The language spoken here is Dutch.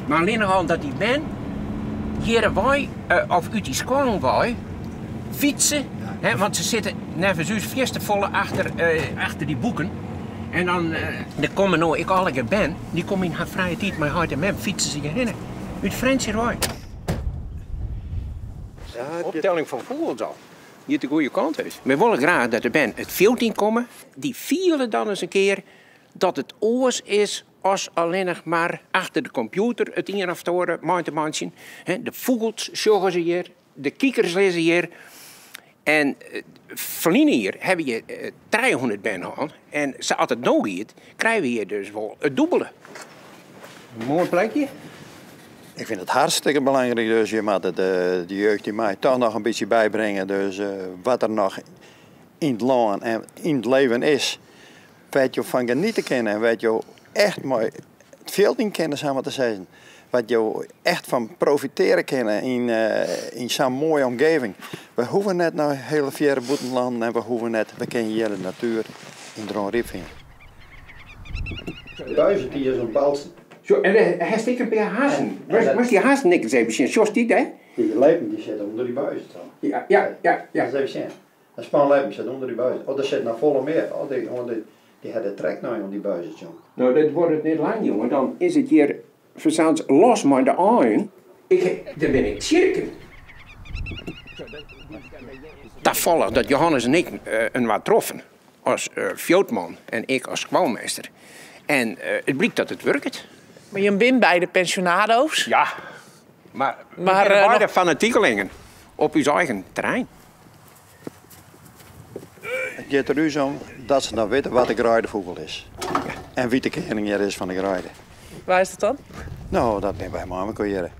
Maar alleen al dat die ben, hier wij, of uit die school wij, fietsen. Hè, want ze zitten nerveus fiestevolle achter die boeken. En dan komen nou, ik al ik ben, die komen in haar vrije tijd met haar en met fietsen ze hierheen. Uit Fransie Roy. Optelling van vogels al. Hier de goede kant is. We willen graag dat de band het veld in komen. Die vieren dan eens een keer dat het oors is als alleen nog maar achter de computer het een of andere maandje. De vogels zorgen ze hier, de kiekers lezen hier. En verliezen hier hebben je 300 band gehad. En als het nog gaat, krijgen we hier dus wel het dubbele. Een mooi plekje. Ik vind het hartstikke belangrijk, dus je moet de jeugd die mij toch nog een beetje bijbrengen. Dus wat er nog in het land en in het leven is, wat je van genieten kennen en wat je echt mooi het veld in kennen, zou maar te zeggen. Wat je echt van profiteren kennen in zo'n mooie omgeving. We hoeven net naar hele verre boetenland en we kennen hier de natuur in Droomriep. Duizend hier zo'n balst. Zo, en hij steekt een paar hazen. Waar is die hazen niks even? Zoals die daar? Die lijpen die zitten onder die buizen. Ja. Dat is even zien. Een spanlijpen zit onder die buizen. Oh, dat zit naar volle meer. Oh, die had de trek nou om die buizen, jongen. Nou, dat wordt het niet lang, jongen. Dan is het hier verzands los maar de aan. Dan ben ik cirken. Dat volgt dat Johannes en ik een wat troffen. Als veldman en ik als kwalmeester. En het blijkt dat het werkt. Maar je bent bij de pensionado's? Ja, maar bij de fanatiekelingen op uw eigen terrein. Het gaat er nu om dat ze nou weten wat de graaidevogel is. En wie de koning hier is van de graaide. Waar is het dan? Nou, dat ben wij maar aan het